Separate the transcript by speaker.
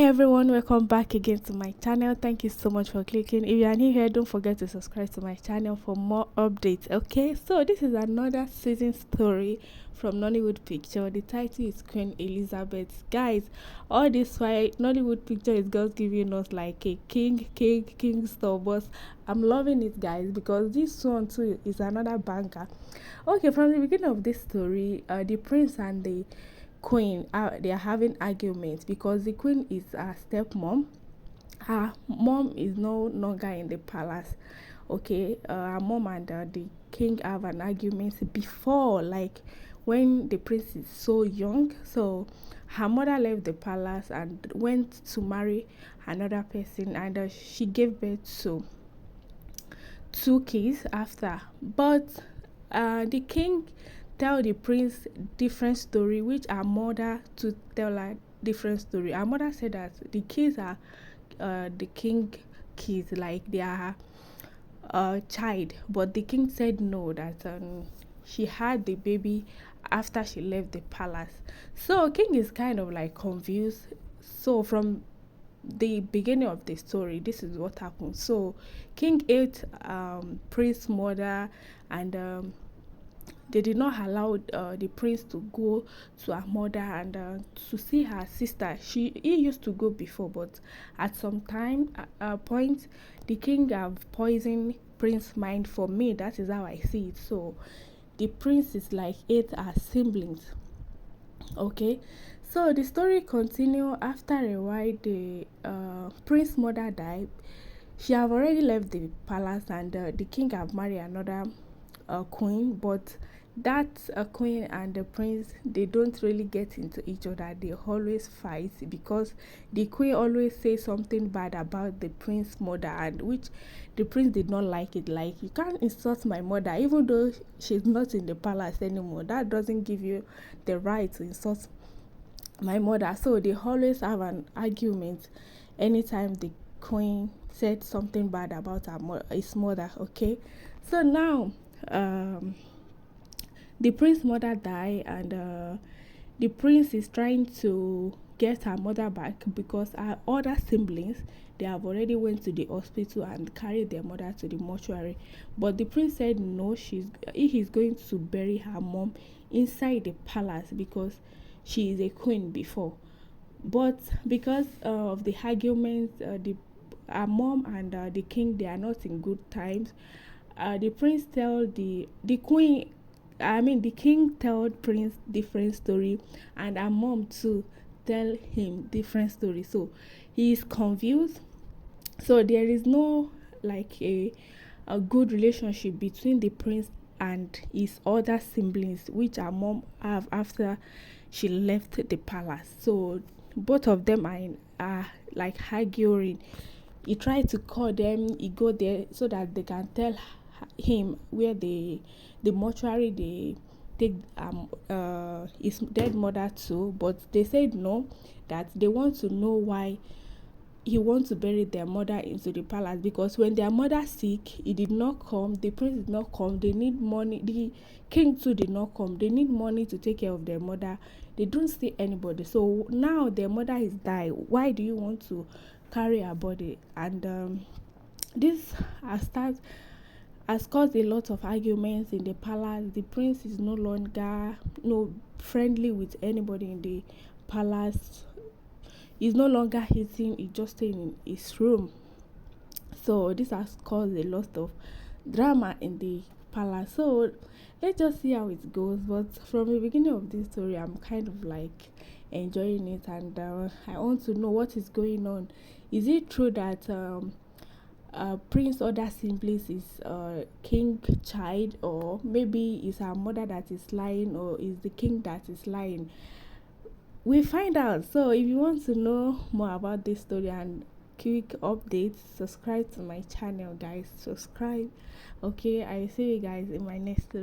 Speaker 1: Everyone, welcome back again to my channel. Thank you so much for clicking. If you are new here, don't forget to subscribe to my channel for more updates. Okay, so this is another season story from Nollywood Picture. The title is Queen Elizabeth. Guys, all this why Nollywood Picture is just giving us like a king stuff, but I'm loving it, guys, because this one too is another banker. Okay, from the beginning of this story, the prince and the queen they are having arguments because the queen is her stepmom. Her mom is no longer in the palace. Okay, her mom and the king have an argument before, like when the prince is so young. So her mother left the palace and went to marry another person, and she gave birth to two kids after. But the king tell the prince different story, which her mother to tell her different story. Her mother said that the kids are the king kids, like they are child, but the king said no, that she had the baby after she left the palace. So king is kind of like confused. So from the beginning of the story, this is what happened. So king ate prince's mother, and they did not allow the prince to go to her mother and to see her sister. He used to go before, but at some time point, the king have poisoned prince's mind. For me, that is how I see it. So the prince is like ate her siblings. Okay, so the story continue. After a while, the prince mother died. She have already left the palace, and the king have married another queen. But that queen and the prince, they don't really get into each other. They always fight because the queen always say something bad about the prince mother, and which the prince did not like it. Like, you can't insult my mother even though she's not in the palace anymore. That doesn't give you the right to insult my mother. So they always have an argument anytime the queen said something bad about his mother. Okay, so now the prince mother died, and the prince is trying to get her mother back because her other siblings, they have already went to the hospital and carried their mother to the mortuary. But the prince said no, he is going to bury her mom inside the palace because she is a queen before. But because of the arguments, the her mom and the king, they are not in good times. The prince tell the queen, I mean the king told prince different story, and her mom too tell him different story. So he is confused. So there is no like a good relationship between the prince and his other siblings, which her mom have after she left the palace. So both of them are like arguing. He tried to call them, he go there so that they can tell him where the mortuary they take his dead mother to, but they said no, that they want to know why he wants to bury their mother into the palace, because when their mother sick, he did not come, the prince did not come, they need money, the king too did not come, they need money to take care of their mother, they don't see anybody. So now their mother is died, why do you want to carry her body? And this has caused a lot of arguments in the palace. The prince is no longer friendly with anybody in the palace. He's no longer eating, he's just staying in his room. So this has caused a lot of drama in the palace. So let's just see how it goes. But from the beginning of this story, I'm kind of like enjoying it, and I want to know what is going on. Is it true that prince other siblings is king child, or maybe is her mother that is lying, or is the king that is lying? We find out. So if you want to know more about this story and quick updates, subscribe to my channel, guys. Subscribe. Okay, I will see you guys in my next story.